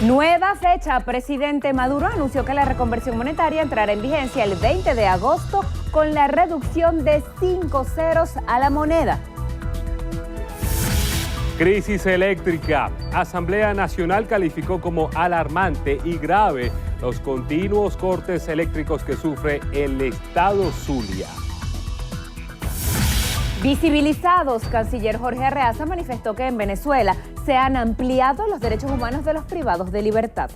Nueva fecha. Presidente Maduro anunció que la reconversión monetaria entrará en vigencia el 20 de agosto con la reducción de 5 ceros a la moneda. Crisis eléctrica. Asamblea Nacional calificó como alarmante y grave los continuos cortes eléctricos que sufre el estado Zulia. Visibilizados, canciller Jorge Arreaza manifestó que en Venezuela se han ampliado los derechos humanos de los privados de libertad.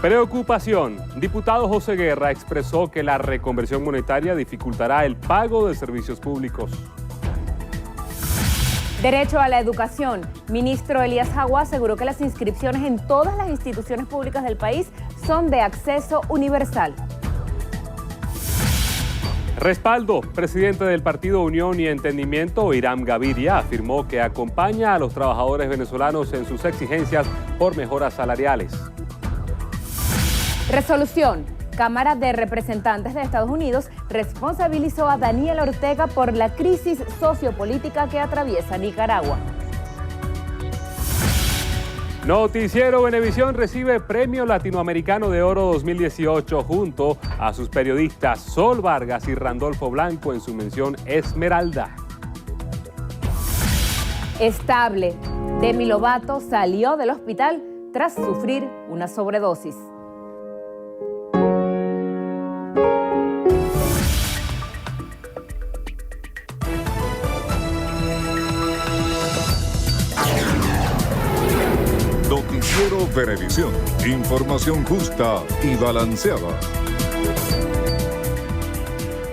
Preocupación. Diputado José Guerra expresó que la reconversión monetaria dificultará el pago de servicios públicos. Derecho a la educación. Ministro Elías Jagua aseguró que las inscripciones en todas las instituciones públicas del país son de acceso universal. Respaldo. Presidente del Partido Unión y Entendimiento, Hiram Gaviria, afirmó que acompaña a los trabajadores venezolanos en sus exigencias por mejoras salariales. Resolución. Cámara de Representantes de Estados Unidos responsabilizó a Daniel Ortega por la crisis sociopolítica que atraviesa Nicaragua. Noticiero Venevisión recibe Premio Latinoamericano de Oro 2018 junto a sus periodistas Sol Vargas y Randolfo Blanco en su mención Esmeralda. Estable. Demi Lovato salió del hospital tras sufrir una sobredosis. Noticiero Venevisión. Información justa y balanceada.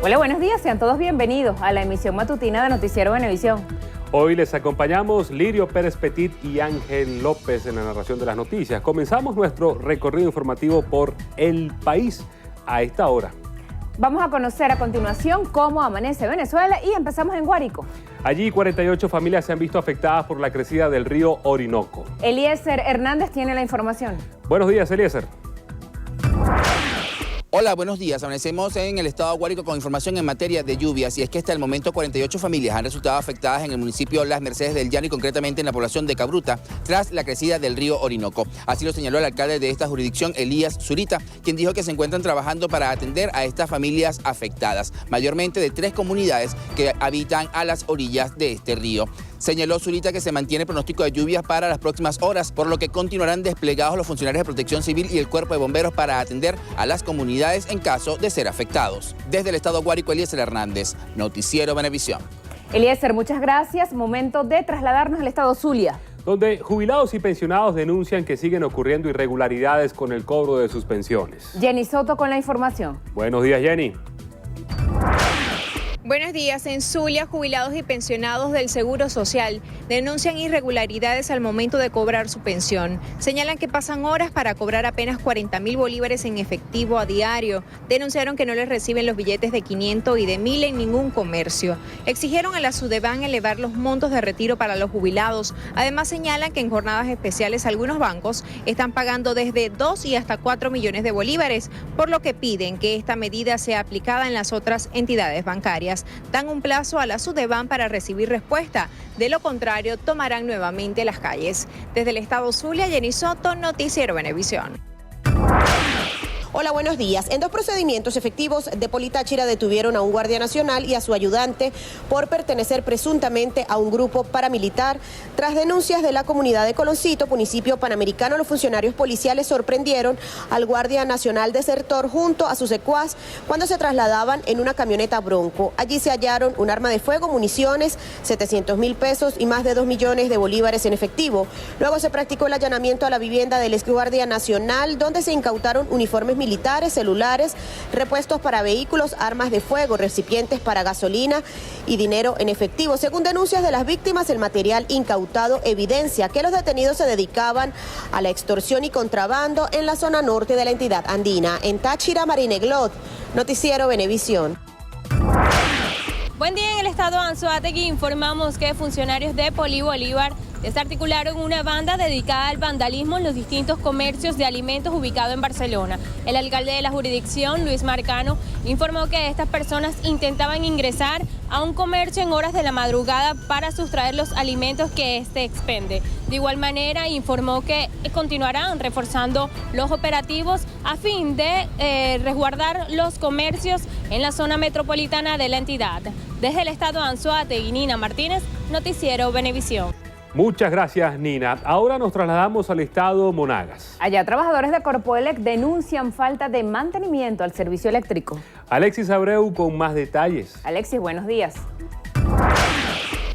Hola, buenos días. Sean todos bienvenidos a la emisión matutina de Noticiero Venevisión. Hoy les acompañamos Lirio Pérez Petit y Ángel López en la narración de las noticias. Comenzamos nuestro recorrido informativo por el país a esta hora. Vamos a conocer a continuación cómo amanece Venezuela y empezamos en Guárico. Allí 48 familias se han visto afectadas por la crecida del río Orinoco. Eliezer Hernández tiene la información. Buenos días, Eliezer. Hola, buenos días. Amanecemos en el estado de Guárico con información en materia de lluvias y es que hasta el momento 48 familias han resultado afectadas en el municipio Las Mercedes del Llano y concretamente en la población de Cabruta tras la crecida del río Orinoco. Así lo señaló el alcalde de esta jurisdicción, Elías Zurita, quien dijo que se encuentran trabajando para atender a estas familias afectadas, mayormente de 3 comunidades que habitan a las orillas de este río. Señaló Zurita que se mantiene pronóstico de lluvias para las próximas horas, por lo que continuarán desplegados los funcionarios de Protección Civil y el Cuerpo de Bomberos para atender a las comunidades en caso de ser afectados. Desde el estado Guárico, Eliezer Hernández, Noticiero Venevisión. Eliezer, muchas gracias. Momento de trasladarnos al estado Zulia, donde jubilados y pensionados denuncian que siguen ocurriendo irregularidades con el cobro de sus pensiones. Jenny Soto con la información. Buenos días, Jenny. Buenos días. En Zulia, jubilados y pensionados del Seguro Social denuncian irregularidades al momento de cobrar su pensión. Señalan que pasan horas para cobrar apenas 40.000 bolívares en efectivo a diario. Denunciaron que no les reciben los billetes de 500 y de 1.000 en ningún comercio. Exigieron a la Sudeban elevar los montos de retiro para los jubilados. Además, señalan que en jornadas especiales algunos bancos están pagando desde 2 y hasta 4 millones de bolívares, por lo que piden que esta medida sea aplicada en las otras entidades bancarias. Dan un plazo a la Sudeban para recibir respuesta. De lo contrario, tomarán nuevamente las calles. Desde el estado Zulia, Jenny Soto, Noticiero Venevisión. Hola, buenos días. En 2 procedimientos efectivos de Politáchira detuvieron a un guardia nacional y a su ayudante por pertenecer presuntamente a un grupo paramilitar. Tras denuncias de la comunidad de Coloncito, municipio panamericano, los funcionarios policiales sorprendieron al guardia nacional desertor junto a su secuaz cuando se trasladaban en una camioneta Bronco. Allí se hallaron un arma de fuego, municiones, 700.000 pesos y más de 2 millones de bolívares en efectivo. Luego se practicó el allanamiento a la vivienda del ex guardia nacional, donde se incautaron uniformes militares, celulares, repuestos para vehículos, armas de fuego, recipientes para gasolina y dinero en efectivo. Según denuncias de las víctimas, el material incautado evidencia que los detenidos se dedicaban a la extorsión y contrabando en la zona norte de la entidad andina. En Táchira, Marineglot, Noticiero Venevisión. Buen día. En el estado Anzoátegui informamos que funcionarios de Poli Bolívar desarticularon una banda dedicada al vandalismo en los distintos comercios de alimentos ubicados en Barcelona. El alcalde de la jurisdicción, Luis Marcano, informó que estas personas intentaban ingresar a un comercio en horas de la madrugada para sustraer los alimentos que éste expende. De igual manera, informó que continuarán reforzando los operativos a fin de resguardar los comercios en la zona metropolitana de la entidad. Desde el estado de Anzoátegui, Nina Martínez, Noticiero Venevisión. Muchas gracias, Nina. Ahora nos trasladamos al estado Monagas. Allá trabajadores de Corpoelec denuncian falta de mantenimiento al servicio eléctrico. Alexis Abreu con más detalles. Alexis, buenos días.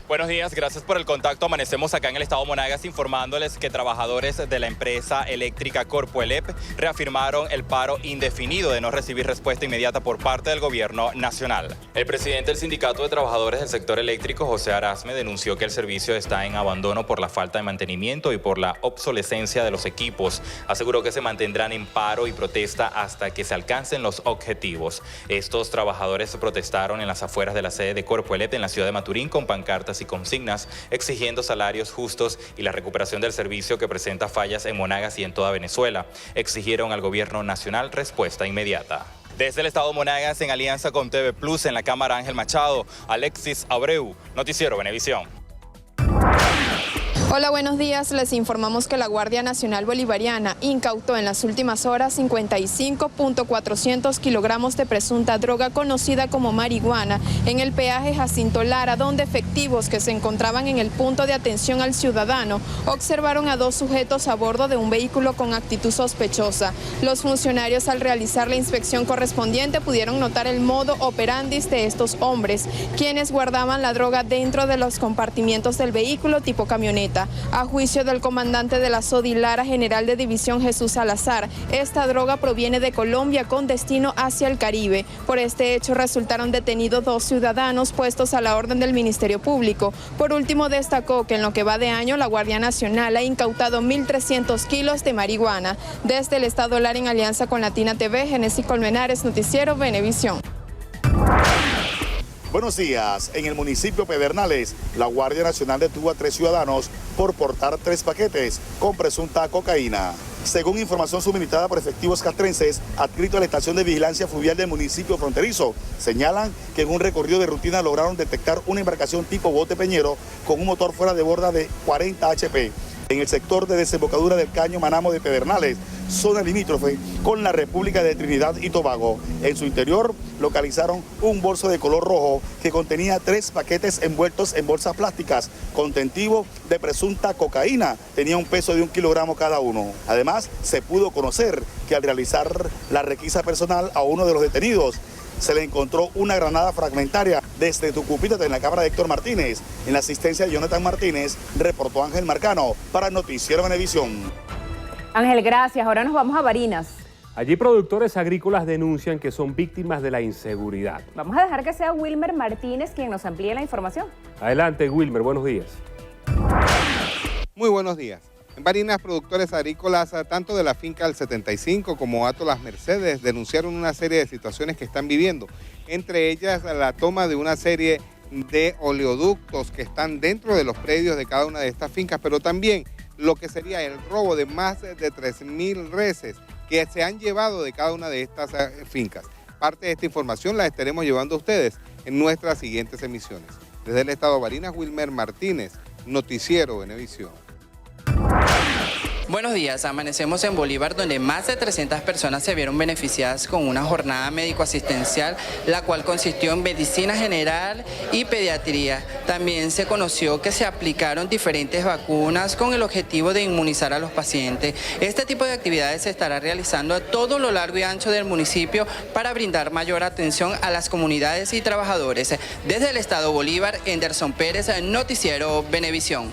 Buenos días, gracias por el contacto. Amanecemos acá en el estado Monagas informándoles que trabajadores de la empresa eléctrica Corpoelec reafirmaron el paro indefinido de no recibir respuesta inmediata por parte del gobierno nacional. El presidente del Sindicato de Trabajadores del Sector Eléctrico, José Arasme, denunció que el servicio está en abandono por la falta de mantenimiento y por la obsolescencia de los equipos. Aseguró que se mantendrán en paro y protesta hasta que se alcancen los objetivos. Estos trabajadores protestaron en las afueras de la sede de Corpoelec en la ciudad de Maturín con pancartas y consignas exigiendo salarios justos y la recuperación del servicio que presenta fallas en Monagas y en toda Venezuela. Exigieron al gobierno nacional respuesta inmediata. Desde el estado Monagas, en alianza con TV Plus, en la Cámara Ángel Machado, Alexis Abreu, Noticiero Venevisión. Hola, buenos días. Les informamos que la Guardia Nacional Bolivariana incautó en las últimas horas 55.400 kilogramos de presunta droga conocida como marihuana en el peaje Jacinto Lara, donde efectivos que se encontraban en el punto de atención al ciudadano observaron a dos sujetos a bordo de un vehículo con actitud sospechosa. Los funcionarios, al realizar la inspección correspondiente, pudieron notar el modo operandi de estos hombres, quienes guardaban la droga dentro de los compartimientos del vehículo tipo camioneta. A juicio del comandante de la SODI Lara, general de división Jesús Salazar, esta droga proviene de Colombia con destino hacia el Caribe. Por este hecho resultaron detenidos dos ciudadanos puestos a la orden del Ministerio Público. Por último, destacó que en lo que va de año la Guardia Nacional ha incautado 1.300 kilos de marihuana. Desde el estado Lara, en alianza con Latina TV, Genesis Colmenares, Noticiero Venevisión. Buenos días. En el municipio Pedernales, la Guardia Nacional detuvo a 3 ciudadanos por portar 3 paquetes con presunta cocaína. Según información suministrada por efectivos castrenses adscritos a la estación de vigilancia fluvial del municipio fronterizo, señalan que en un recorrido de rutina lograron detectar una embarcación tipo bote peñero con un motor fuera de borda de 40 HP. En el sector de desembocadura del Caño Manamo de Pedernales, zona limítrofe con la República de Trinidad y Tobago. En su interior localizaron un bolso de color rojo que contenía 3 paquetes envueltos en bolsas plásticas, contentivo de presunta cocaína. Tenía un peso de 1 kilogramo cada uno. Además, se pudo conocer que al realizar la requisa personal a uno de los detenidos, se le encontró una granada fragmentaria. Desde Tucupita, en la cámara de Héctor Martínez, en la asistencia de Jonathan Martínez, reportó Ángel Marcano para Noticiero Venevisión. Ángel, gracias. Ahora nos vamos a Barinas. Allí productores agrícolas denuncian que son víctimas de la inseguridad. Vamos a dejar que sea Wilmer Martínez quien nos amplíe la información. Adelante, Wilmer, buenos días. Muy buenos días. En Barinas, productores agrícolas, tanto de la finca El 75 como Hato Las Mercedes, denunciaron una serie de situaciones que están viviendo. Entre ellas, la toma de una serie de oleoductos que están dentro de los predios de cada una de estas fincas, pero también lo que sería el robo de más de 3.000 reses que se han llevado de cada una de estas fincas. Parte de esta información la estaremos llevando a ustedes en nuestras siguientes emisiones. Desde el estado de Barinas, Wilmer Martínez, Noticiero Venevisión. Buenos días, amanecemos en Bolívar, donde más de 300 personas se vieron beneficiadas con una jornada médico-asistencial, la cual consistió en medicina general y pediatría. También se conoció que se aplicaron diferentes vacunas con el objetivo de inmunizar a los pacientes. Este tipo de actividades se estará realizando a todo lo largo y ancho del municipio para brindar mayor atención a las comunidades y trabajadores. Desde el estado Bolívar, Enderson Pérez, Noticiero Venevisión.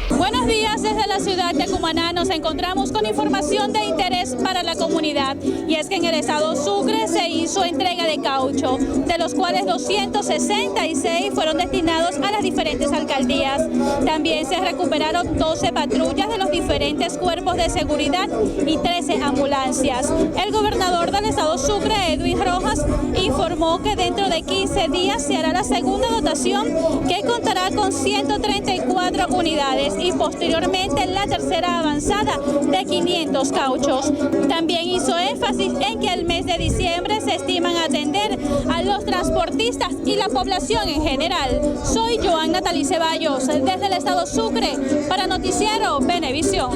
Buenos días, desde la ciudad de Cumaná nos encontramos con información de interés para la comunidad, y es que en el estado Sucre se hizo entrega de caucho, de los cuales 266 fueron destinados a las diferentes alcaldías. También se recuperaron 12 patrullas de los diferentes cuerpos de seguridad y 13 ambulancias. El gobernador del estado Sucre, Edwin Rojas, informó que dentro de 15 días se hará la segunda dotación, que contará con 134 unidades, y y posteriormente la tercera avanzada de 500 cauchos. También hizo énfasis en que el mes de diciembre se estiman atender a los transportistas y la población en general. Soy Joan Natalie Ceballos, desde el estado Sucre, para Noticiero Venevisión.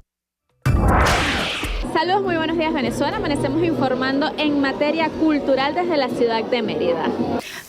Saludos, muy buenos días Venezuela. Amanecemos informando en materia cultural desde la ciudad de Mérida.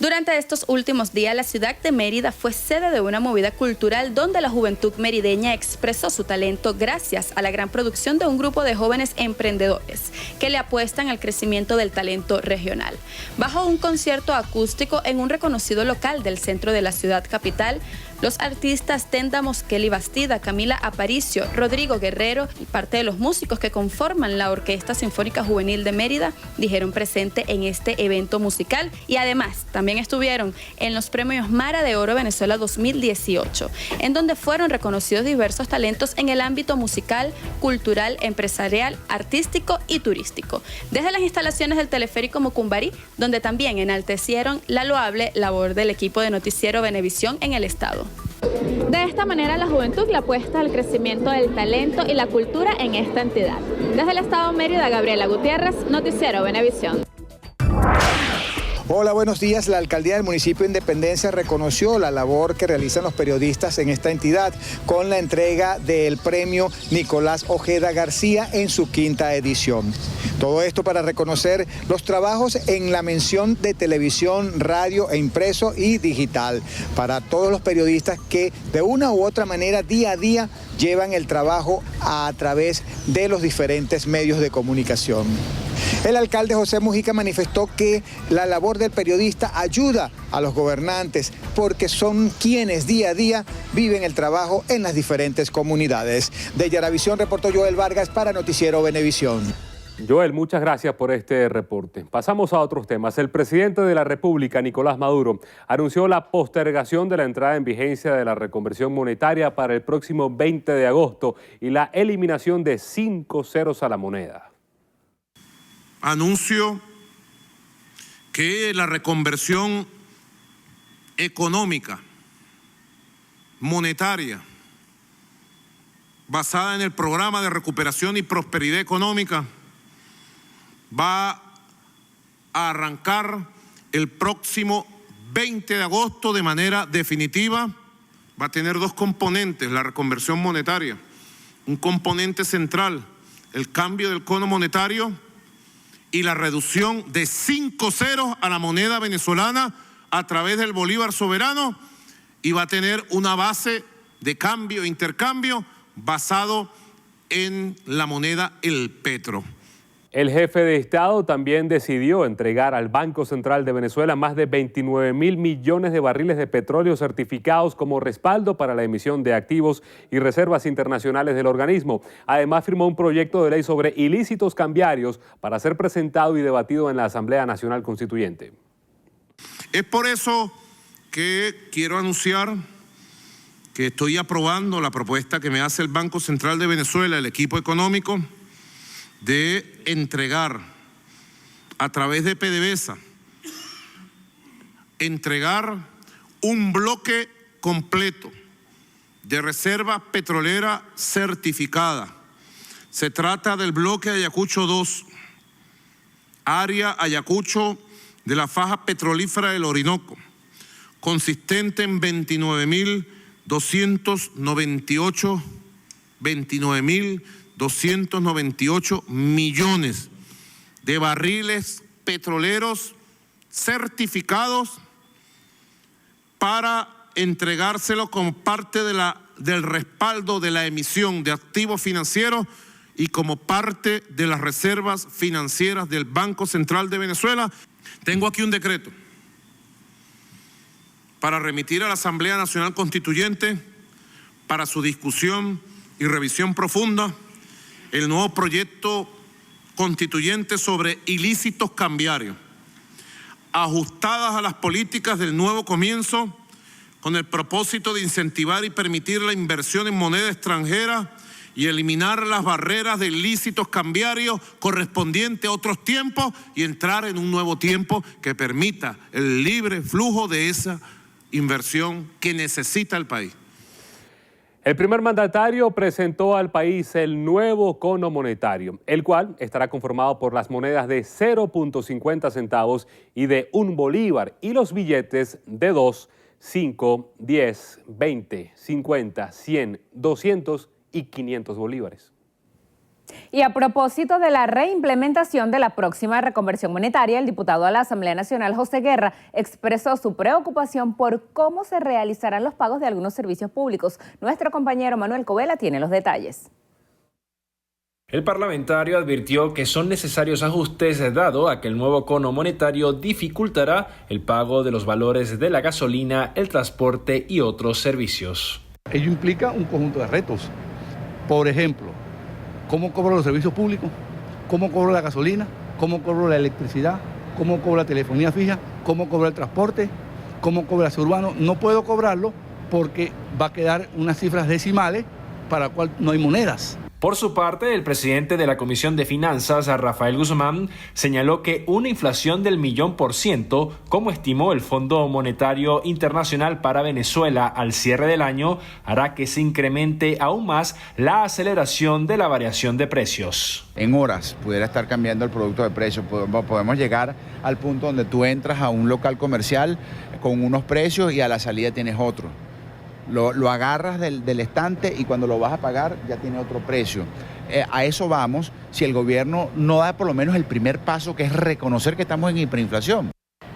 Durante estos últimos días, la ciudad de Mérida fue sede de una movida cultural donde la juventud merideña expresó su talento gracias a la gran producción de un grupo de jóvenes emprendedores que le apuestan al crecimiento del talento regional. Bajo un concierto acústico en un reconocido local del centro de la ciudad capital, los artistas Tenda Mosqueli Bastida, Camila Aparicio, Rodrigo Guerrero y parte de los músicos que conforman la Orquesta Sinfónica Juvenil de Mérida dijeron presente en este evento musical y además también estuvieron en los premios Mara de Oro Venezuela 2018, en donde fueron reconocidos diversos talentos en el ámbito musical, cultural, empresarial, artístico y turístico. Desde las instalaciones del teleférico Mucumbarí, donde también enaltecieron la loable labor del equipo de Noticiero Venevisión en el estado. De esta manera, la juventud le apuesta al crecimiento del talento y la cultura en esta entidad. Desde el estado Mérida, Gabriela Gutiérrez, Noticiero Venevisión. Hola, buenos días. La alcaldía del municipio de Independencia reconoció la labor que realizan los periodistas en esta entidad con la entrega del premio Nicolás Ojeda García en su 5ª edición. Todo esto para reconocer los trabajos en la mención de televisión, radio e impreso y digital para todos los periodistas que de una u otra manera día a día llevan el trabajo a través de los diferentes medios de comunicación. El alcalde José Mujica manifestó que la labor del periodista ayuda a los gobernantes porque son quienes día a día viven el trabajo en las diferentes comunidades. De Yaravisión reportó Joel Vargas para Noticiero Venevisión. Joel, muchas gracias por este reporte. Pasamos a otros temas. El presidente de la República, Nicolás Maduro, anunció la postergación de la entrada en vigencia de la reconversión monetaria para el próximo 20 de agosto y la eliminación de 5 ceros a la moneda. Anuncio que la reconversión económica, monetaria, basada en el programa de recuperación y prosperidad económica, va a arrancar el próximo 20 de agosto de manera definitiva. Va a tener 2 componentes, la reconversión monetaria. Un componente central, el cambio del cono monetario y la reducción de 5 ceros a la moneda venezolana a través del bolívar soberano, y va a tener una base de cambio e intercambio basado en la moneda el petro. El jefe de Estado también decidió entregar al Banco Central de Venezuela más de 29.000 millones de barriles de petróleo certificados como respaldo para la emisión de activos y reservas internacionales del organismo. Además, firmó un proyecto de ley sobre ilícitos cambiarios para ser presentado y debatido en la Asamblea Nacional Constituyente. Es por eso que quiero anunciar que estoy aprobando la propuesta que me hace el Banco Central de Venezuela, el equipo económico, de entregar a través de PDVSA, entregar un bloque completo de reserva petrolera certificada. Se trata del bloque Ayacucho 2, área Ayacucho de la faja petrolífera del Orinoco, consistente en 29.298 millones de barriles petroleros certificados para entregárselo como parte del respaldo de la emisión de activos financieros y como parte de las reservas financieras del Banco Central de Venezuela. Tengo aquí un decreto para remitir a la Asamblea Nacional Constituyente para su discusión y revisión profunda el nuevo proyecto constituyente sobre ilícitos cambiarios, ajustadas a las políticas del nuevo comienzo, con el propósito de incentivar y permitir la inversión en moneda extranjera y eliminar las barreras de ilícitos cambiarios correspondientes a otros tiempos y entrar en un nuevo tiempo que permita el libre flujo de esa inversión que necesita el país. El primer mandatario presentó al país el nuevo cono monetario, el cual estará conformado por las monedas de 0.50 centavos y de 1 bolívar y los billetes de 2, 5, 10, 20, 50, 100, 200 y 500 bolívares. Y a propósito de la reimplementación de la próxima reconversión monetaria, el diputado a la Asamblea Nacional, José Guerra, expresó su preocupación por cómo se realizarán los pagos de algunos servicios públicos. Nuestro compañero Manuel Covela tiene los detalles. El parlamentario advirtió que son necesarios ajustes dado a que el nuevo cono monetario dificultará el pago de los valores de la gasolina, el transporte y otros servicios. Ello implica un conjunto de retos. Por ejemplo, ¿cómo cobro los servicios públicos? ¿Cómo cobro la gasolina? ¿Cómo cobro la electricidad? ¿Cómo cobro la telefonía fija? ¿Cómo cobro el transporte? ¿Cómo cobro el aseo urbano? No puedo cobrarlo porque va a quedar unas cifras decimales para las cuales no hay monedas. Por su parte, el presidente de la Comisión de Finanzas, Rafael Guzmán, señaló que una inflación del 1.000.000%, como estimó el Fondo Monetario Internacional para Venezuela al cierre del año, hará que se incremente aún más la aceleración de la variación de precios. En horas pudiera estar cambiando el producto de precio. Podemos llegar al punto donde tú entras a un local comercial con unos precios y a la salida tienes otro. Lo agarras del estante y cuando lo vas a pagar ya tiene otro precio. A eso vamos si el gobierno no da por lo menos el primer paso, que es reconocer que estamos en hiperinflación.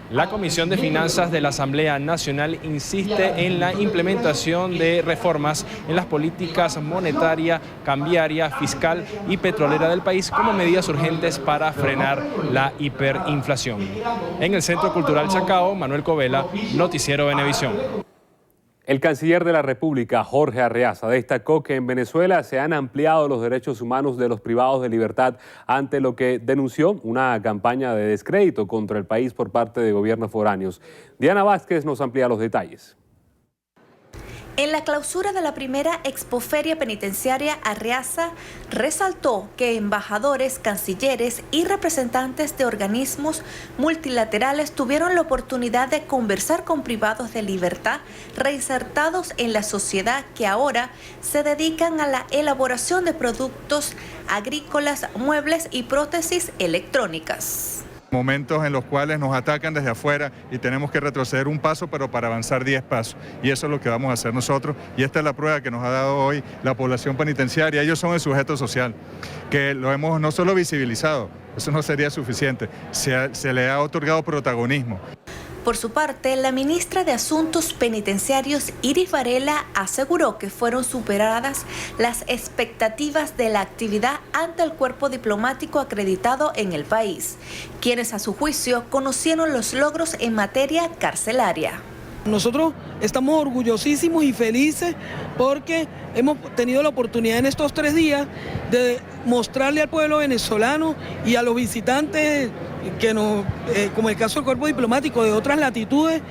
La Comisión de Finanzas de la Asamblea Nacional insiste en la implementación de reformas en las políticas monetaria, cambiaria, fiscal y petrolera del país como medidas urgentes para frenar la hiperinflación. En el Centro Cultural Chacao, Manuel Covela, Noticiero Venevisión. El canciller de la República, Jorge Arreaza, destacó que en Venezuela se han ampliado los derechos humanos de los privados de libertad ante lo que denunció una campaña de descrédito contra el país por parte de gobiernos foráneos. Diana Vázquez nos amplía los detalles. En la clausura de la primera expoferia penitenciaria, Arreaza resaltó que embajadores, cancilleres y representantes de organismos multilaterales tuvieron la oportunidad de conversar con privados de libertad reinsertados en la sociedad que ahora se dedican a la elaboración de productos agrícolas, muebles y prótesis electrónicas. Momentos en los cuales nos atacan desde afuera y tenemos que retroceder un paso, pero para avanzar 10 pasos. Y eso es lo que vamos a hacer nosotros. Y esta es la prueba que nos ha dado hoy la población penitenciaria. Ellos son el sujeto social, que lo hemos no solo visibilizado, eso no sería suficiente, se le ha otorgado protagonismo. Por su parte, la ministra de Asuntos Penitenciarios, Iris Varela, aseguró que fueron superadas las expectativas de la actividad ante el cuerpo diplomático acreditado en el país, quienes a su juicio conocieron los logros en materia carcelaria. Nosotros estamos orgullosísimos y felices porque hemos tenido la oportunidad en estos 3 días de mostrarle al pueblo venezolano y a los visitantes, como el caso del cuerpo diplomático de otras latitudes,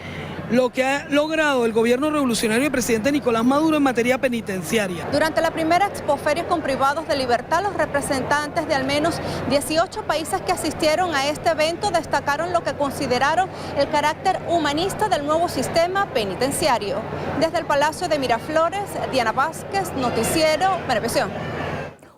lo que ha logrado el gobierno revolucionario del presidente Nicolás Maduro en materia penitenciaria. Durante la primera expoferia con privados de libertad, los representantes de al menos 18 países que asistieron a este evento destacaron lo que consideraron el carácter humanista del nuevo sistema penitenciario. Desde el Palacio de Miraflores, Diana Vázquez, Noticiero Venevisión.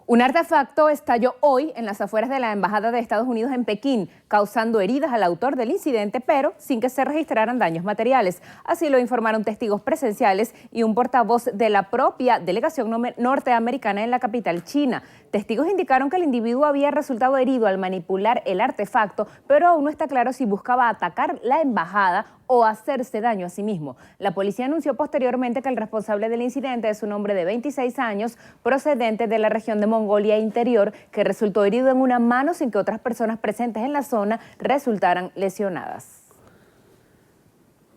Un artefacto estalló hoy en las afueras de la Embajada de Estados Unidos en Pekín, causando heridas al autor del incidente, pero sin que se registraran daños materiales. Así lo informaron testigos presenciales y un portavoz de la propia delegación norteamericana en la capital china. Testigos indicaron que el individuo había resultado herido al manipular el artefacto, pero aún no está claro si buscaba atacar la embajada o hacerse daño a sí mismo. La policía anunció posteriormente que el responsable del incidente es un hombre de 26 años, procedente de la región de Mongolia Interior, que resultó herido en una mano sin que otras personas presentes en la zona resultaran lesionadas.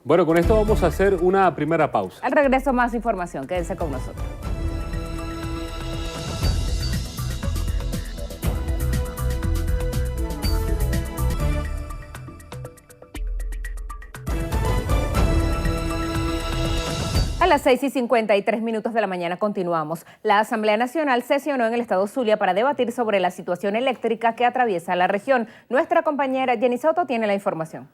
Bueno, con esto vamos a hacer una primera pausa. Al regreso, más información. Quédense con nosotros. A las 6:53 de la mañana continuamos. La Asamblea Nacional sesionó en el estado Zulia para debatir sobre la situación eléctrica que atraviesa la región. Nuestra compañera Jenny Soto tiene la información.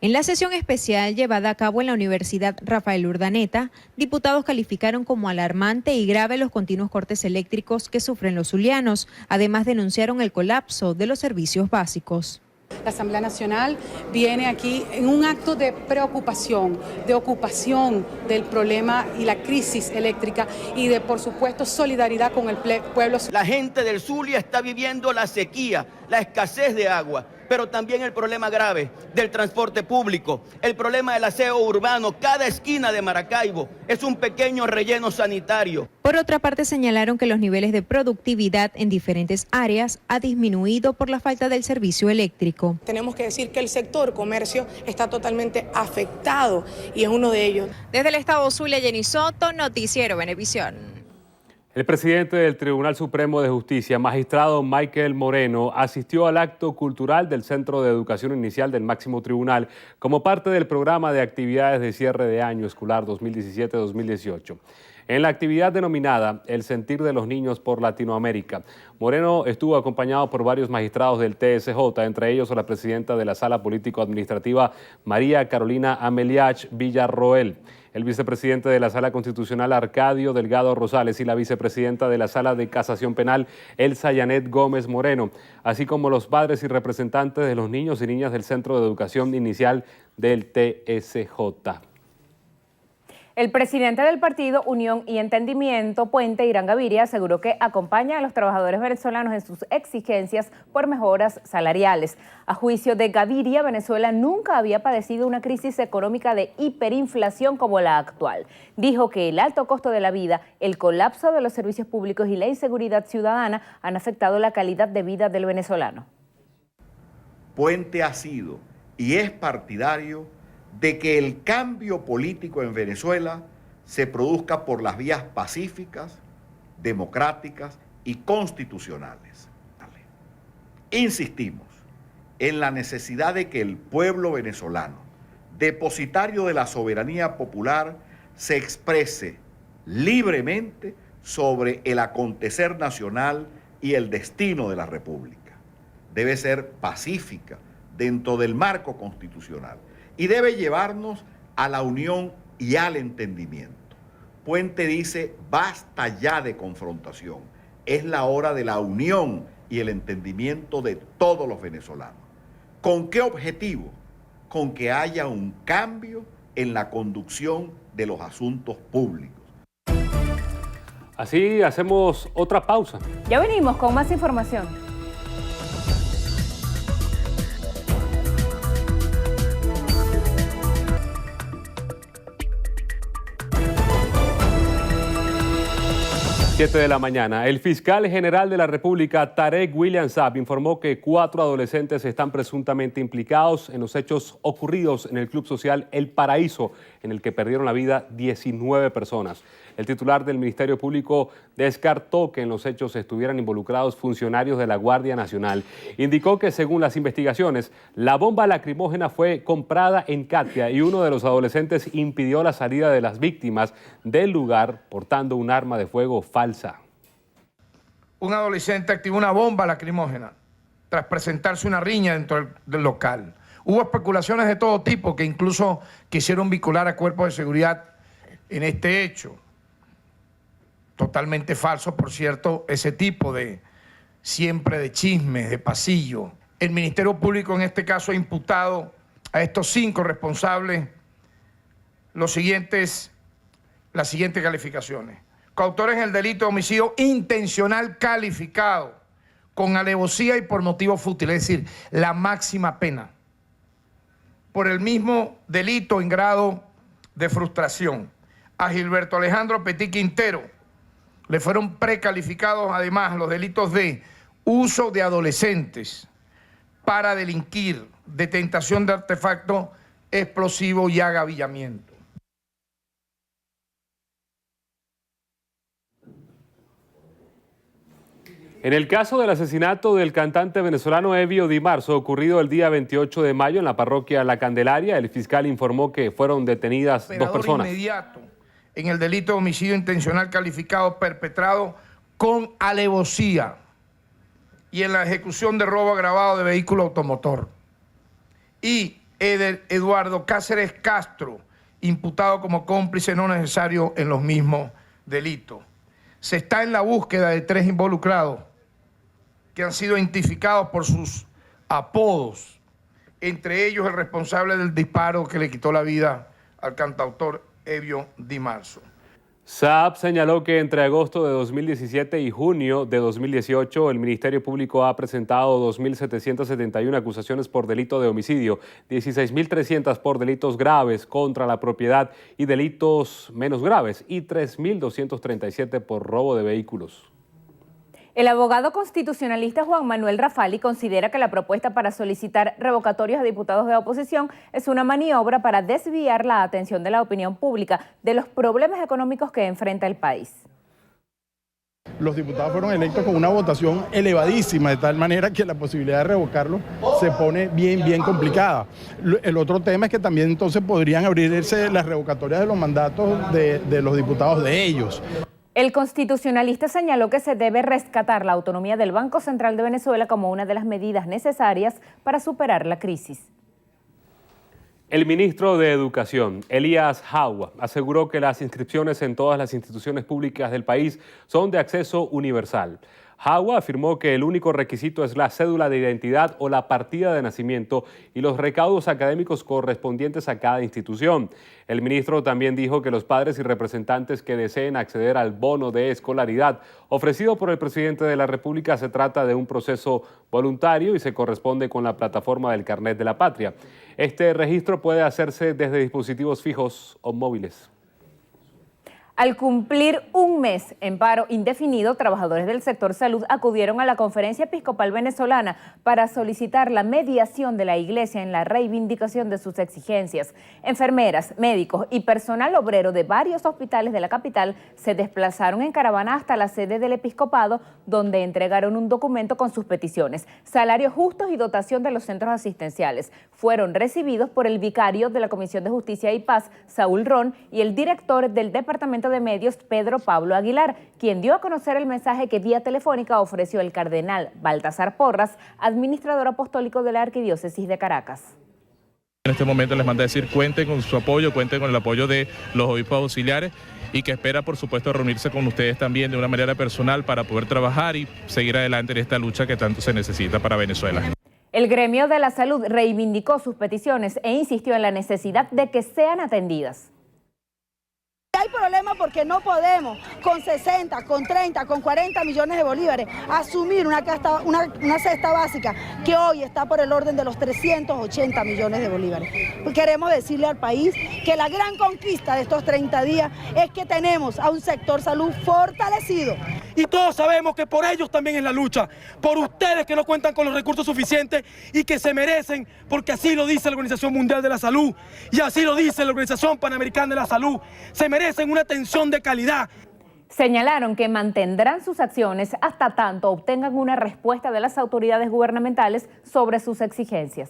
En la sesión especial llevada a cabo en la Universidad Rafael Urdaneta, diputados calificaron como alarmante y grave los continuos cortes eléctricos que sufren los zulianos. Además, denunciaron el colapso de los servicios básicos. La Asamblea Nacional viene aquí en un acto de preocupación, de ocupación del problema y la crisis eléctrica y de, por supuesto, solidaridad con el pueblo. La gente del Zulia está viviendo la sequía, la escasez de agua, pero también el problema grave del transporte público, el problema del aseo urbano. Cada esquina de Maracaibo es un pequeño relleno sanitario. Por otra parte, señalaron que los niveles de productividad en diferentes áreas ha disminuido por la falta del servicio eléctrico. Tenemos que decir que el sector comercio está totalmente afectado y es uno de ellos. Desde el estado Zulia, Jenny Soto, Noticiero Venevisión. El presidente del Tribunal Supremo de Justicia, magistrado Michael Moreno, asistió al acto cultural del Centro de Educación Inicial del Máximo Tribunal como parte del programa de actividades de cierre de año escolar 2017-2018. En la actividad denominada El Sentir de los Niños por Latinoamérica, Moreno estuvo acompañado por varios magistrados del TSJ, entre ellos la presidenta de la Sala Político-Administrativa, María Carolina Ameliach Villarroel, el vicepresidente de la Sala Constitucional, Arcadio Delgado Rosales, y la vicepresidenta de la Sala de Casación Penal, Elsa Yanet Gómez Moreno, así como los padres y representantes de los niños y niñas del Centro de Educación Inicial del TSJ. El presidente del partido Unión y Entendimiento, Puente, Irán Gaviria, aseguró que acompaña a los trabajadores venezolanos en sus exigencias por mejoras salariales. A juicio de Gaviria, Venezuela nunca había padecido una crisis económica de hiperinflación como la actual. Dijo que el alto costo de la vida, el colapso de los servicios públicos y la inseguridad ciudadana han afectado la calidad de vida del venezolano. Puente ha sido y es partidario de que el cambio político en Venezuela se produzca por las vías pacíficas, democráticas y constitucionales. Insistimos en la necesidad de que el pueblo venezolano, depositario de la soberanía popular, se exprese libremente sobre el acontecer nacional y el destino de la República. Debe ser pacífica dentro del marco constitucional y debe llevarnos a la unión y al entendimiento. Puente dice, basta ya de confrontación, es la hora de la unión y el entendimiento de todos los venezolanos. ¿Con qué objetivo? Con que haya un cambio en la conducción de los asuntos públicos. Así hacemos otra pausa. Ya venimos con más información. De la mañana. El fiscal general de la República, Tarek William Saab, informó que 4 adolescentes están presuntamente implicados en los hechos ocurridos en el Club Social El Paraíso, en el que perdieron la vida 19 personas. El titular del Ministerio Público descartó que en los hechos estuvieran involucrados funcionarios de la Guardia Nacional. Indicó que, según las investigaciones, la bomba lacrimógena fue comprada en Catia y uno de los adolescentes impidió la salida de las víctimas del lugar portando un arma de fuego falsa. Un adolescente activó una bomba lacrimógena tras presentarse una riña dentro del local. Hubo especulaciones de todo tipo que incluso quisieron vincular a cuerpos de seguridad en este hecho. Totalmente falso, por cierto, ese tipo siempre de chismes, de pasillo. El Ministerio Público en este caso ha imputado a estos 5 responsables las siguientes calificaciones. Coautores en el delito de homicidio intencional calificado con alevosía y por motivo fútil, es decir, la máxima pena. Por el mismo delito en grado de frustración. A Gilberto Alejandro Petit Quintero le fueron precalificados además los delitos de uso de adolescentes para delinquir, detentación de artefacto explosivo y agavillamiento. En el caso del asesinato del cantante venezolano Evio Di Marzo, ocurrido el día 28 de mayo en la parroquia La Candelaria, el fiscal informó que fueron detenidas 2 personas. Inmediato en el delito de homicidio intencional calificado perpetrado con alevosía y en la ejecución de robo agravado de vehículo automotor. Y Eduardo Cáceres Castro, imputado como cómplice no necesario en los mismos delitos. Se está en la búsqueda de 3 involucrados que han sido identificados por sus apodos, entre ellos el responsable del disparo que le quitó la vida al cantautor Evio Di Marzo. Saab señaló que entre agosto de 2017 y junio de 2018 el Ministerio Público ha presentado 2.771 acusaciones por delito de homicidio, 16.300 por delitos graves contra la propiedad y delitos menos graves y 3.237 por robo de vehículos. El abogado constitucionalista Juan Manuel Rafali considera que la propuesta para solicitar revocatorios a diputados de oposición es una maniobra para desviar la atención de la opinión pública de los problemas económicos que enfrenta el país. Los diputados fueron electos con una votación elevadísima, de tal manera que la posibilidad de revocarlo se pone bien complicada. El otro tema es que también entonces podrían abrirse las revocatorias de los mandatos de los diputados de ellos. El constitucionalista señaló que se debe rescatar la autonomía del Banco Central de Venezuela como una de las medidas necesarias para superar la crisis. El ministro de Educación, Elías Jagua, aseguró que las inscripciones en todas las instituciones públicas del país son de acceso universal. Jagua afirmó que el único requisito es la cédula de identidad o la partida de nacimiento y los recaudos académicos correspondientes a cada institución. El ministro también dijo que los padres y representantes que deseen acceder al bono de escolaridad ofrecido por el presidente de la República se trata de un proceso voluntario y se corresponde con la plataforma del Carnet de la Patria. Este registro puede hacerse desde dispositivos fijos o móviles. Al cumplir un mes en paro indefinido, trabajadores del sector salud acudieron a la Conferencia Episcopal Venezolana para solicitar la mediación de la Iglesia en la reivindicación de sus exigencias. Enfermeras, médicos y personal obrero de varios hospitales de la capital se desplazaron en caravana hasta la sede del episcopado, donde entregaron un documento con sus peticiones, salarios justos y dotación de los centros asistenciales. Fueron recibidos por el vicario de la Comisión de Justicia y Paz, Saúl Ron, y el director del Departamento de Medios, Pedro Pablo Aguilar, quien dio a conocer el mensaje que vía telefónica ofreció el cardenal Baltasar Porras, administrador apostólico de la Arquidiócesis de Caracas. En este momento les manda a decir cuenten con su apoyo, cuenten con el apoyo de los obispos auxiliares y que espera, por supuesto, reunirse con ustedes también de una manera personal para poder trabajar y seguir adelante en esta lucha que tanto se necesita para Venezuela. El gremio de la salud reivindicó sus peticiones e insistió en la necesidad de que sean atendidas. Hay problema porque no podemos con 60, con 30, con 40 millones de bolívares asumir una cesta básica que hoy está por el orden de los 380 millones de bolívares. Queremos decirle al país que la gran conquista de estos 30 días es que tenemos a un sector salud fortalecido. Y todos sabemos que por ellos también es la lucha, por ustedes que no cuentan con los recursos suficientes y que se merecen, porque así lo dice la Organización Mundial de la Salud y así lo dice la Organización Panamericana de la Salud, se merecen una atención de calidad. Señalaron que mantendrán sus acciones hasta tanto obtengan una respuesta de las autoridades gubernamentales sobre sus exigencias.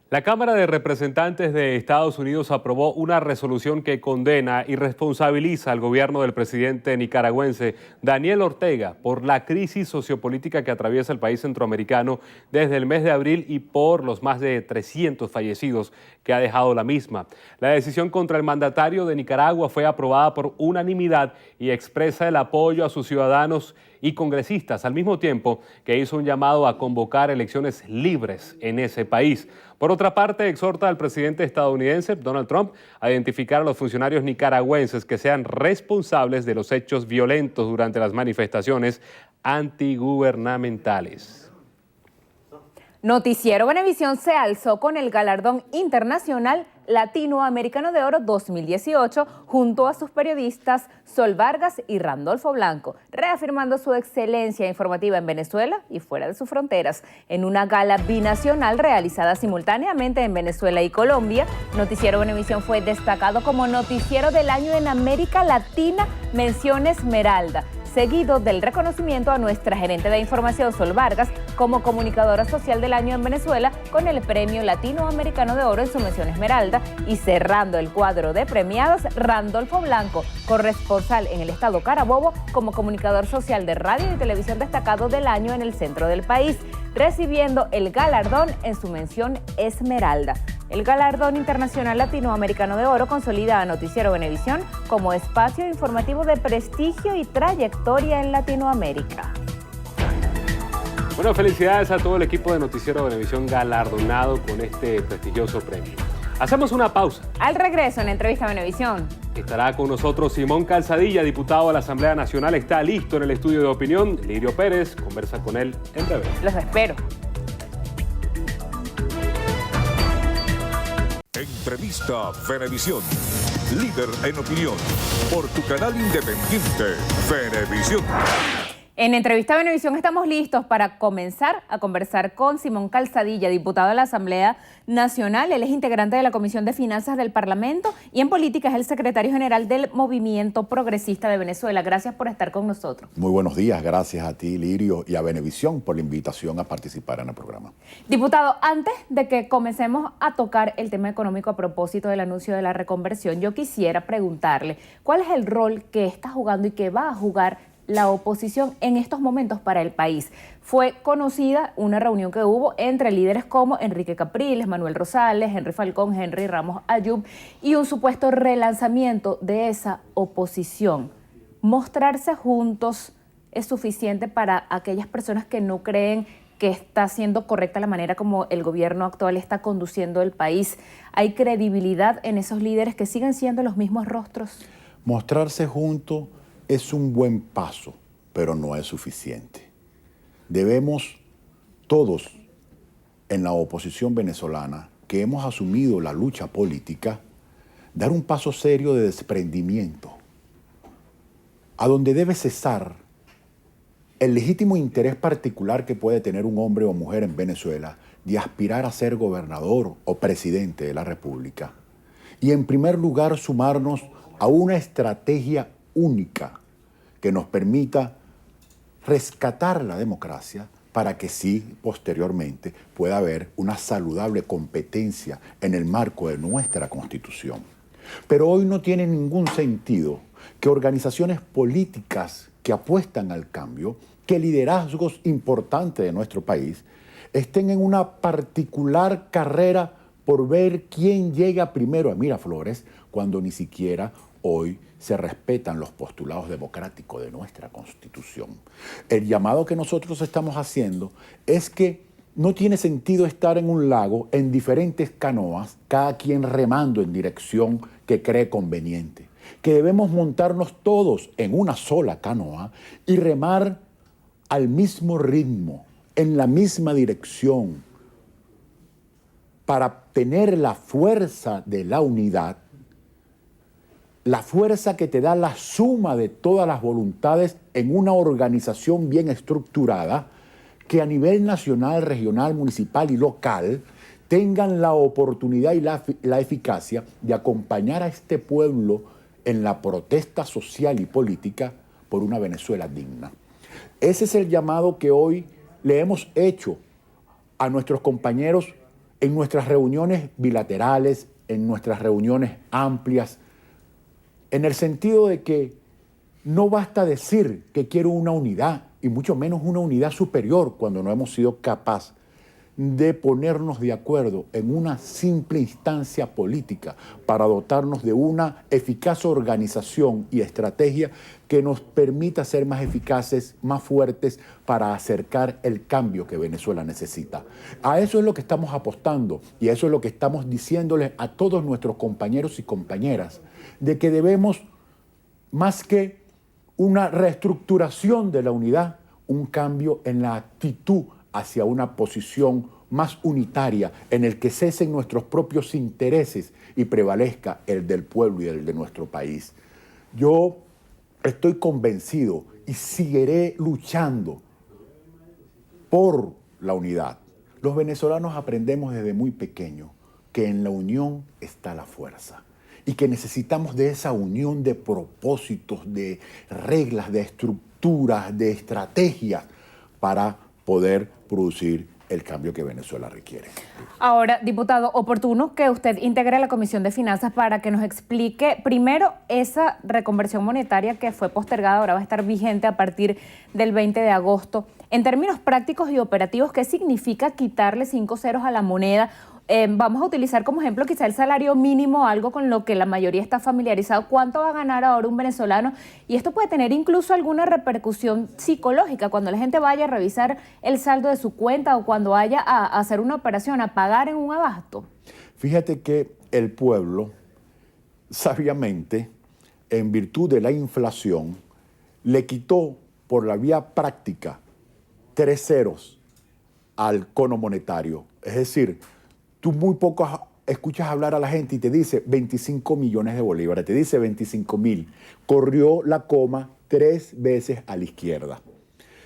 La Cámara de Representantes de Estados Unidos aprobó una resolución que condena y responsabiliza al gobierno del presidente nicaragüense Daniel Ortega por la crisis sociopolítica que atraviesa el país centroamericano desde el mes de abril y por los más de 300 fallecidos que ha dejado la misma. La decisión contra el mandatario de Nicaragua fue aprobada por unanimidad y expresa el apoyo a sus ciudadanos y congresistas, al mismo tiempo que hizo un llamado a convocar elecciones libres en ese país. Por otra parte, exhorta al presidente estadounidense Donald Trump a identificar a los funcionarios nicaragüenses que sean responsables de los hechos violentos durante las manifestaciones antigubernamentales. Noticiero Venevisión se alzó con el galardón internacional Latinoamericano de Oro 2018 junto a sus periodistas Sol Vargas y Randolfo Blanco, reafirmando su excelencia informativa en Venezuela y fuera de sus fronteras. En una gala binacional realizada simultáneamente en Venezuela y Colombia, Noticiero Venevisión fue destacado como Noticiero del Año en América Latina, mención Esmeralda, seguido del reconocimiento a nuestra gerente de información, Sol Vargas, como comunicadora social del año en Venezuela con el Premio Latinoamericano de Oro en su mención Esmeralda, y cerrando el cuadro de premiados, Randolfo Blanco, corresponsal en el estado Carabobo, como comunicador social de radio y televisión destacado del año en el centro del país. recibiendo el galardón en su mención Esmeralda. El galardón internacional latinoamericano de oro consolida a Noticiero Venevisión como espacio informativo de prestigio y trayectoria en Latinoamérica. Bueno, felicidades a todo el equipo de Noticiero Venevisión galardonado con este prestigioso premio. Hacemos una pausa. Al regreso en Entrevista Venevisión. Estará con nosotros Simón Calzadilla, diputado de la Asamblea Nacional. Está listo en el estudio de opinión. Lirio Pérez conversa con él en breve. Los espero. Entrevista Venevisión. Líder en opinión. Por tu canal independiente, Venevisión. En Entrevista Venevisión estamos listos para comenzar a conversar con Simón Calzadilla, diputado de la Asamblea Nacional. Él es integrante de la Comisión de Finanzas del Parlamento y en política es el secretario general del Movimiento Progresista de Venezuela. Gracias por estar con nosotros. Muy buenos días, gracias a ti, Lirio, y a Venevisión por la invitación a participar en el programa. Diputado, antes de que comencemos a tocar el tema económico a propósito del anuncio de la reconversión, yo quisiera preguntarle cuál es el rol que está jugando y que va a jugar la oposición en estos momentos para el país. Fue conocida una reunión que hubo entre líderes como Enrique Capriles, Manuel Rosales, Henry Falcón, Henry Ramos Ayub y un supuesto relanzamiento de esa oposición. ¿Mostrarse juntos es suficiente para aquellas personas que no creen que está siendo correcta la manera como el gobierno actual está conduciendo el país? ¿Hay credibilidad en esos líderes que siguen siendo los mismos rostros? Mostrarse juntos es un buen paso, pero no es suficiente. Debemos todos en la oposición venezolana que hemos asumido la lucha política dar un paso serio de desprendimiento, a donde debe cesar el legítimo interés particular que puede tener un hombre o mujer en Venezuela de aspirar a ser gobernador o presidente de la República. Y en primer lugar sumarnos a una estrategia única que nos permita rescatar la democracia para que sí, posteriormente, pueda haber una saludable competencia en el marco de nuestra Constitución. Pero hoy no tiene ningún sentido que organizaciones políticas que apuestan al cambio, que liderazgos importantes de nuestro país, estén en una particular carrera por ver quién llega primero a Miraflores, cuando ni siquiera hoy se respetan los postulados democráticos de nuestra Constitución. El llamado que nosotros estamos haciendo es que no tiene sentido estar en un lago en diferentes canoas, cada quien remando en dirección que cree conveniente, que debemos montarnos todos en una sola canoa y remar al mismo ritmo, en la misma dirección, para tener la fuerza de la unidad, la fuerza que te da la suma de todas las voluntades en una organización bien estructurada que a nivel nacional, regional, municipal y local tengan la oportunidad y la eficacia de acompañar a este pueblo en la protesta social y política por una Venezuela digna. Ese es el llamado que hoy le hemos hecho a nuestros compañeros en nuestras reuniones bilaterales, en nuestras reuniones amplias, en el sentido de que no basta decir que quiero una unidad, y mucho menos una unidad superior, cuando no hemos sido capaces de ponernos de acuerdo en una simple instancia política para dotarnos de una eficaz organización y estrategia que nos permita ser más eficaces, más fuertes para acercar el cambio que Venezuela necesita. A eso es lo que estamos apostando y eso es lo que estamos diciéndoles a todos nuestros compañeros y compañeras, de que debemos, más que una reestructuración de la unidad, un cambio en la actitud hacia una posición más unitaria en el que cesen nuestros propios intereses y prevalezca el del pueblo y el de nuestro país. Yo estoy convencido y seguiré luchando por la unidad. Los venezolanos aprendemos desde muy pequeños que en la unión está la fuerza y que necesitamos de esa unión de propósitos, de reglas, de estructuras, de estrategias para poder producir el cambio que Venezuela requiere. Ahora, diputado, oportuno que usted integre la Comisión de Finanzas para que nos explique primero esa reconversión monetaria que fue postergada, ahora va a estar vigente a partir del 20 de agosto En términos prácticos y operativos, ¿qué significa quitarle 5 ceros a la moneda? Vamos a utilizar como ejemplo quizá el salario mínimo, algo con lo que la mayoría está familiarizado. ¿Cuánto va a ganar ahora un venezolano? Y esto puede tener incluso alguna repercusión psicológica cuando la gente vaya a revisar el saldo de su cuenta o cuando vaya a hacer una operación, a pagar en un abasto. Fíjate que el pueblo, sabiamente, en virtud de la inflación, le quitó por la vía práctica 3 ceros al cono monetario. Es decir, tú muy poco escuchas hablar a la gente y te dice 25 millones de bolívares, te dice 25.000. Corrió la coma 3 veces a la izquierda.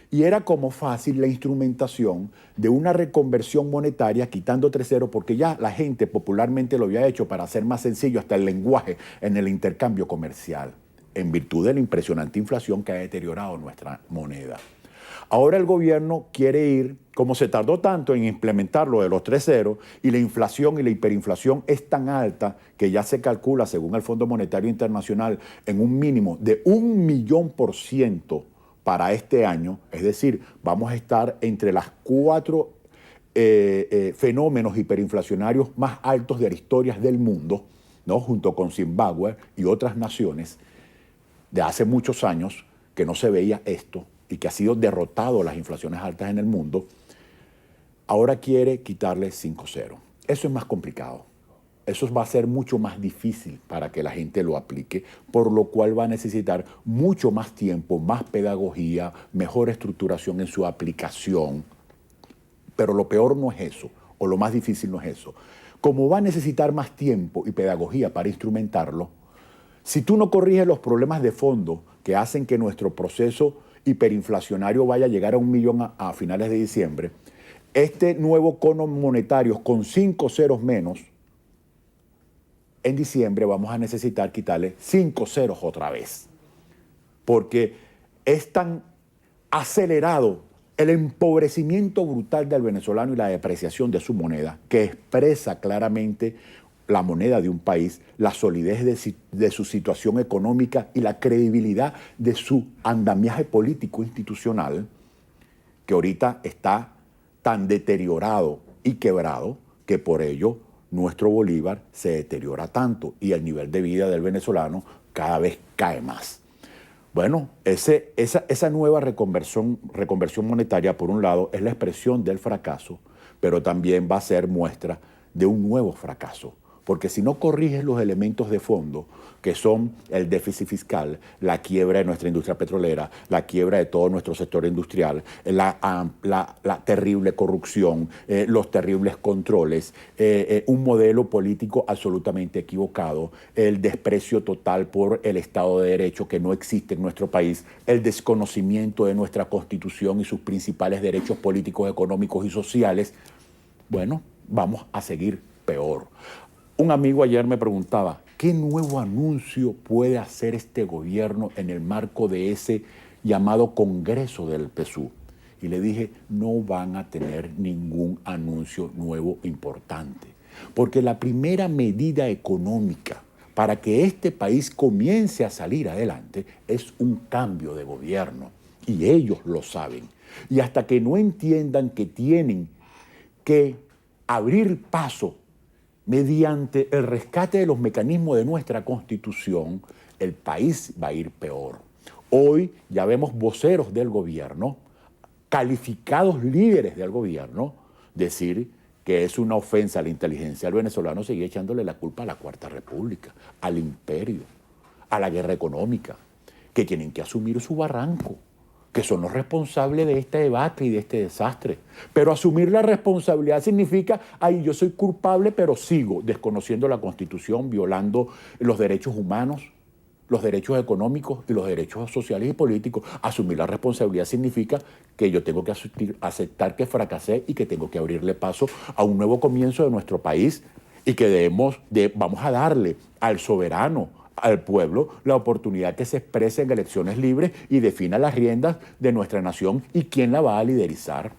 Y era como fácil la instrumentación de una reconversión monetaria quitando 3 ceros, porque ya la gente popularmente lo había hecho para hacer más sencillo hasta el lenguaje en el intercambio comercial, en virtud de la impresionante inflación que ha deteriorado nuestra moneda. Ahora el gobierno quiere ir, como se tardó tanto en implementar lo de los 3 ceros, y la inflación y la hiperinflación es tan alta que ya se calcula, según el Fondo Monetario Internacional, en un mínimo de 1.000.000% para este año. Es decir, vamos a estar entre las 4 fenómenos hiperinflacionarios más altos de la historia del mundo, ¿no? Junto con Zimbabue y otras naciones de hace muchos años que no se veía esto y que ha sido derrotado las inflaciones altas en el mundo. Ahora quiere quitarle 5 ceros. Eso es más complicado. Eso va a ser mucho más difícil para que la gente lo aplique, por lo cual va a necesitar mucho más tiempo, más pedagogía, mejor estructuración en su aplicación. Pero lo peor no es eso, o lo más difícil no es eso. Como va a necesitar más tiempo y pedagogía para instrumentarlo, si tú no corriges los problemas de fondo que hacen que nuestro proceso hiperinflacionario vaya a llegar a 1 millón a finales de diciembre, este nuevo cono monetario con 5 ceros menos, en diciembre vamos a necesitar quitarle 5 ceros otra vez. Porque es tan acelerado el empobrecimiento brutal del venezolano y la depreciación de su moneda, que expresa claramente la moneda de un país, la solidez de su situación económica y la credibilidad de su andamiaje político institucional, que ahorita está tan deteriorado y quebrado que por ello nuestro bolívar se deteriora tanto y el nivel de vida del venezolano cada vez cae más. Bueno, esa nueva reconversión monetaria, por un lado, es la expresión del fracaso, pero también va a ser muestra de un nuevo fracaso. Porque si no corriges los elementos de fondo, que son el déficit fiscal, la quiebra de nuestra industria petrolera, la quiebra de todo nuestro sector industrial, la terrible corrupción, los terribles controles, un modelo político absolutamente equivocado, el desprecio total por el Estado de Derecho que no existe en nuestro país, el desconocimiento de nuestra Constitución y sus principales derechos políticos, económicos y sociales, bueno, vamos a seguir peor. Un amigo ayer me preguntaba, ¿qué nuevo anuncio puede hacer este gobierno en el marco de ese llamado Congreso del PSUV? Y le dije, no van a tener ningún anuncio nuevo importante, porque la primera medida económica para que este país comience a salir adelante es un cambio de gobierno, y ellos lo saben. Y hasta que no entiendan que tienen que abrir paso mediante el rescate de los mecanismos de nuestra Constitución, el país va a ir peor. Hoy ya vemos voceros del gobierno, calificados líderes del gobierno, decir que es una ofensa a la inteligencia del venezolano seguir echándole la culpa a la Cuarta República, al imperio, a la guerra económica, que tienen que asumir su barranco, que son los responsables de este debate y de este desastre. Pero asumir la responsabilidad significa, ay, yo soy culpable, pero sigo desconociendo la Constitución, violando los derechos humanos, los derechos económicos y los derechos sociales y políticos. Asumir la responsabilidad significa que yo tengo que aceptar que fracasé y que tengo que abrirle paso a un nuevo comienzo de nuestro país y que vamos a darle al soberano, al pueblo, la oportunidad que se exprese en elecciones libres y defina las riendas de nuestra nación y quién la va a liderizar.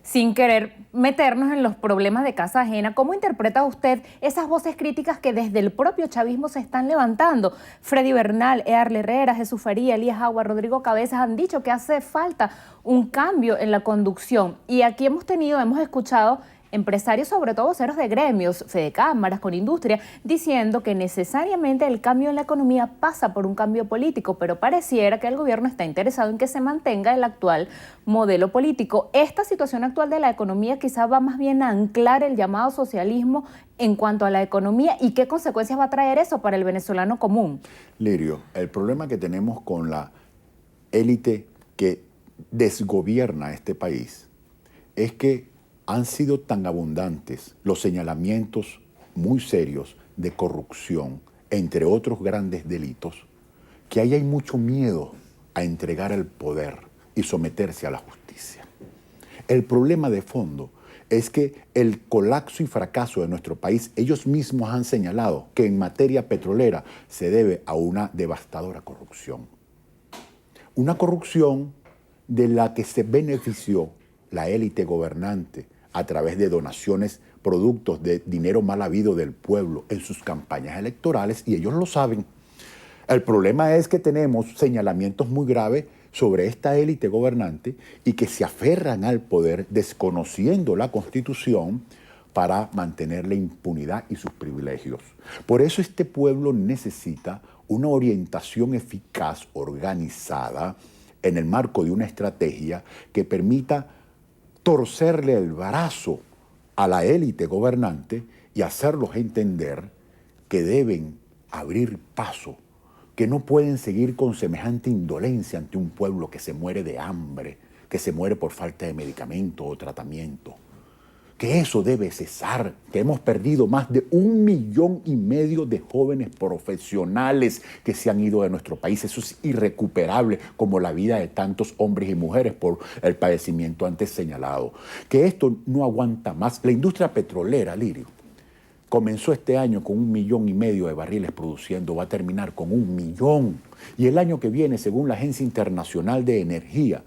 sin querer meternos en los problemas de casa ajena, ¿cómo interpreta usted esas voces críticas que desde el propio chavismo se están levantando? Freddy Bernal, Earle Herrera, Jesús Faría, Elías Agua, Rodrigo Cabezas han dicho que hace falta un cambio en la conducción. Y aquí hemos escuchado empresarios, sobre todo voceros de gremios, Fedecámaras, con industria, diciendo que necesariamente el cambio en la economía pasa por un cambio político, pero pareciera que el gobierno está interesado en que se mantenga el actual modelo político. Esta situación actual de la economía quizá va más bien a anclar el llamado socialismo en cuanto a la economía y qué consecuencias va a traer eso para el venezolano común. Lirio, el problema que tenemos con la élite que desgobierna este país es que han sido tan abundantes los señalamientos muy serios de corrupción, entre otros grandes delitos, que ahí hay mucho miedo a entregar el poder y someterse a la justicia. El problema de fondo es que el colapso y fracaso de nuestro país, ellos mismos han señalado que en materia petrolera se debe a una devastadora corrupción. Una corrupción de la que se benefició la élite gobernante a través de donaciones, productos de dinero mal habido del pueblo en sus campañas electorales, y ellos lo saben. El problema es que tenemos señalamientos muy graves sobre esta élite gobernante y que se aferran al poder desconociendo la Constitución para mantener la impunidad y sus privilegios. Por eso este pueblo necesita una orientación eficaz, organizada, en el marco de una estrategia que permita torcerle el brazo a la élite gobernante y hacerlos entender que deben abrir paso, que no pueden seguir con semejante indolencia ante un pueblo que se muere de hambre, que se muere por falta de medicamento o tratamiento. Que eso debe cesar, que hemos perdido más de 1,5 millones de jóvenes profesionales que se han ido de nuestro país. Eso es irrecuperable, como la vida de tantos hombres y mujeres por el padecimiento antes señalado. Que esto no aguanta más. La industria petrolera, Lirio, comenzó este año con 1,5 millones de barriles produciendo, va a terminar con 1 millón. Y el año que viene, según la Agencia Internacional de Energía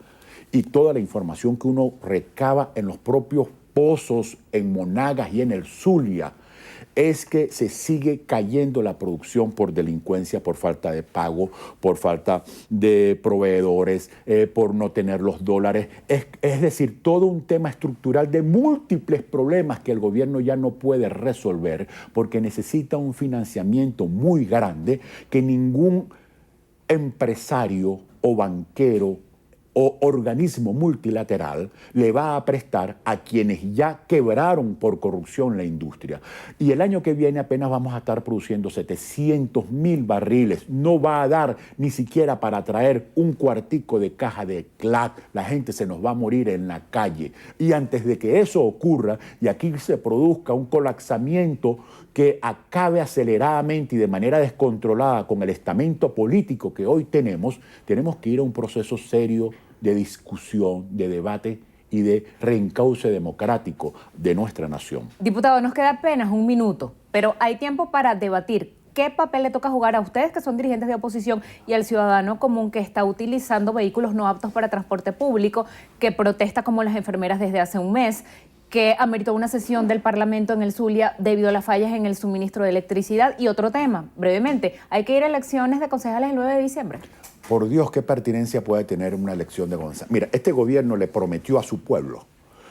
y toda la información que uno recaba en los propios pozos en Monagas y en el Zulia, es que se sigue cayendo la producción por delincuencia, por falta de pago, por falta de proveedores, por no tener los dólares. Es decir, todo un tema estructural de múltiples problemas que el gobierno ya no puede resolver porque necesita un financiamiento muy grande que ningún empresario o banquero o organismo multilateral le va a prestar a quienes ya quebraron por corrupción la industria. Y el año que viene apenas vamos a estar produciendo 700,000 barriles. No va a dar ni siquiera para traer un cuartico de caja de CLAC. La gente se nos va a morir en la calle. Y antes de que eso ocurra y aquí se produzca un colapsamiento que acabe aceleradamente y de manera descontrolada con el estamento político que hoy tenemos que ir a un proceso serio de discusión, de debate y de reencauce democrático de nuestra nación. Diputado, nos queda apenas 1 minuto, pero hay tiempo para debatir. ¿Qué papel le toca jugar a ustedes, que son dirigentes de oposición, y al ciudadano común que está utilizando vehículos no aptos para transporte público, que protesta como las enfermeras desde hace un mes, que ameritó una sesión del Parlamento en el Zulia debido a las fallas en el suministro de electricidad? Y otro tema, brevemente, ¿hay que ir a elecciones de concejales el 9 de diciembre? Por Dios, ¿qué pertinencia puede tener una elección de concejales? Mira, este gobierno le prometió a su pueblo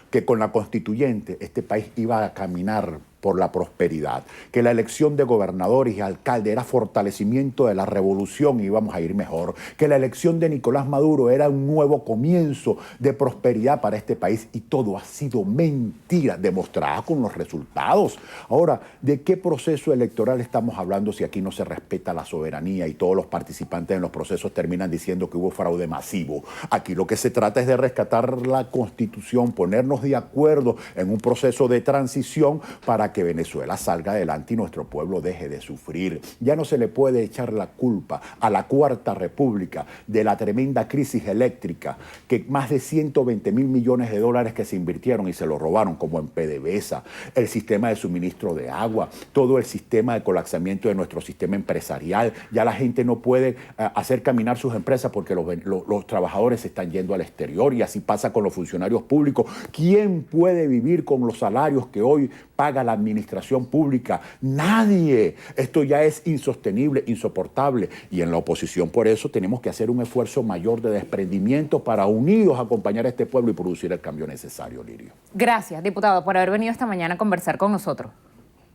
que con la constituyente este país iba a caminar por la prosperidad, que la elección de gobernadores y alcaldes era fortalecimiento de la revolución y íbamos a ir mejor, que la elección de Nicolás Maduro era un nuevo comienzo de prosperidad para este país, y todo ha sido mentira, demostrada con los resultados. Ahora, ¿de qué proceso electoral estamos hablando si aquí no se respeta la soberanía y todos los participantes en los procesos terminan diciendo que hubo fraude masivo? Aquí lo que se trata es de rescatar la Constitución, ponernos de acuerdo en un proceso de transición para para que Venezuela salga adelante y nuestro pueblo deje de sufrir. Ya no se le puede echar la culpa a la Cuarta República de la tremenda crisis eléctrica, que más de 120 mil millones de dólares que se invirtieron y se lo robaron, como en PDVSA, el sistema de suministro de agua, todo el sistema de colapsamiento de nuestro sistema empresarial. Ya la gente no puede hacer caminar sus empresas porque los trabajadores se están yendo al exterior, y así pasa con los funcionarios públicos. ¿Quién puede vivir con los salarios que hoy paga la administración pública? Nadie. Esto ya es insostenible, insoportable, y en la oposición por eso tenemos que hacer un esfuerzo mayor de desprendimiento para unidos acompañar a este pueblo y producir el cambio necesario, Lirio. Gracias, diputado, por haber venido esta mañana a conversar con nosotros.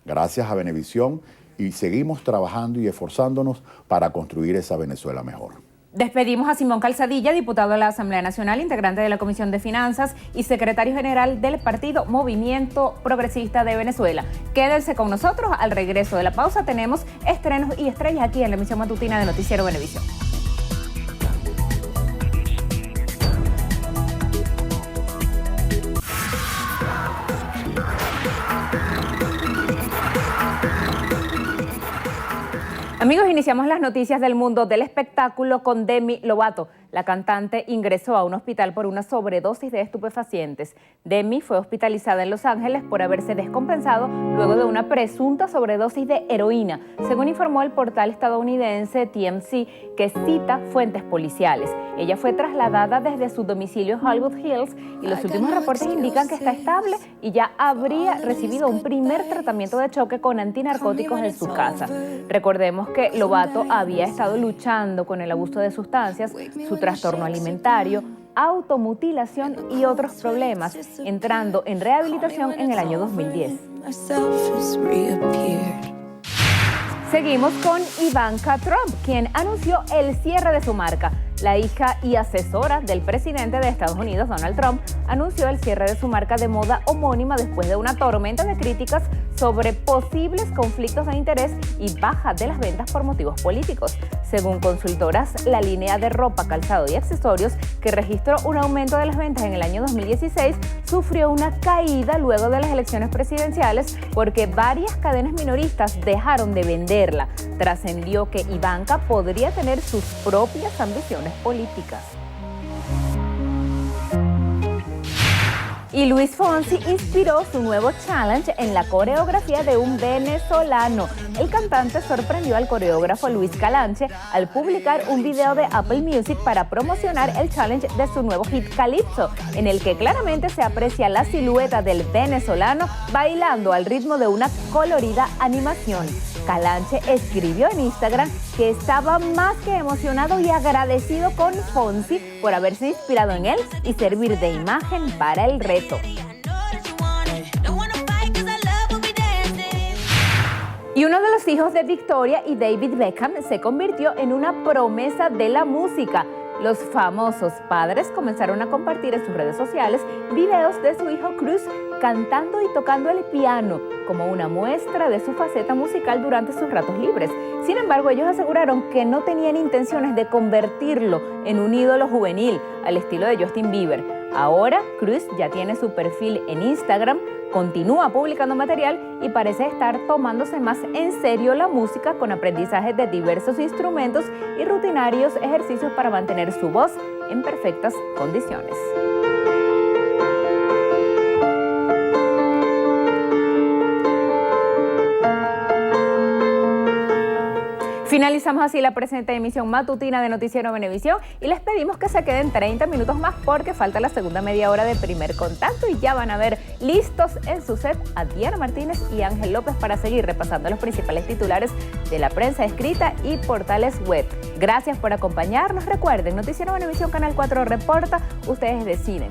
Gracias a Venevisión, y seguimos trabajando y esforzándonos para construir esa Venezuela mejor. Despedimos a Simón Calzadilla, diputado de la Asamblea Nacional, integrante de la Comisión de Finanzas y secretario general del Partido Movimiento Progresista de Venezuela. Quédense con nosotros. Al regreso de la pausa tenemos estrenos y estrellas aquí en la emisión matutina de Noticiero Venevisión. Amigos, iniciamos las noticias del mundo del espectáculo con Demi Lovato. La cantante ingresó a un hospital por una sobredosis de estupefacientes. Demi fue hospitalizada en Los Ángeles por haberse descompensado luego de una presunta sobredosis de heroína, según informó el portal estadounidense TMZ, que cita fuentes policiales. Ella fue trasladada desde su domicilio en Hollywood Hills y los últimos reportes indican que está estable y ya habría recibido un primer tratamiento de choque con antinarcóticos en su casa. Recordemos que Lovato había estado luchando con el abuso de sustancias, su trastorno alimentario, automutilación y otros problemas, entrando en rehabilitación en el año 2010. Seguimos con Ivanka Trump, quien anunció el cierre de su marca. La hija y asesora del presidente de Estados Unidos, Donald Trump, anunció el cierre de su marca de moda homónima después de una tormenta de críticas sobre posibles conflictos de interés y baja de las ventas por motivos políticos. Según consultoras, la línea de ropa, calzado y accesorios, que registró un aumento de las ventas en el año 2016, sufrió una caída luego de las elecciones presidenciales porque varias cadenas minoristas dejaron de venderla. Trascendió que Ivanka podría tener sus propias ambiciones políticas. Y Luis Fonsi inspiró su nuevo challenge en la coreografía de un venezolano. El cantante sorprendió al coreógrafo Luis Calanche al publicar un video de Apple Music para promocionar el challenge de su nuevo hit Calypso, en el que claramente se aprecia la silueta del venezolano bailando al ritmo de una colorida animación. Calanche escribió en Instagram que estaba más que emocionado y agradecido con Fonsi por haberse inspirado en él y servir de imagen para el reto. Y uno de los hijos de Victoria y David Beckham se convirtió en una promesa de la música. Los famosos padres comenzaron a compartir en sus redes sociales videos de su hijo Cruz cantando y tocando el piano como una muestra de su faceta musical durante sus ratos libres. Sin embargo, ellos aseguraron que no tenían intenciones de convertirlo en un ídolo juvenil al estilo de Justin Bieber. Ahora, Cruz ya tiene su perfil en Instagram, continúa publicando material y parece estar tomándose más en serio la música con aprendizajes de diversos instrumentos y rutinarios ejercicios para mantener su voz en perfectas condiciones. Finalizamos así la presente emisión matutina de Noticiero Venevisión y les pedimos que se queden 30 minutos más porque falta la segunda media hora de Primer Contacto y ya van a ver listos en su set a Diana Martínez y Ángel López para seguir repasando los principales titulares de la prensa escrita y portales web. Gracias por acompañarnos. Recuerden, Noticiero Venevisión Canal 4 reporta, ustedes deciden.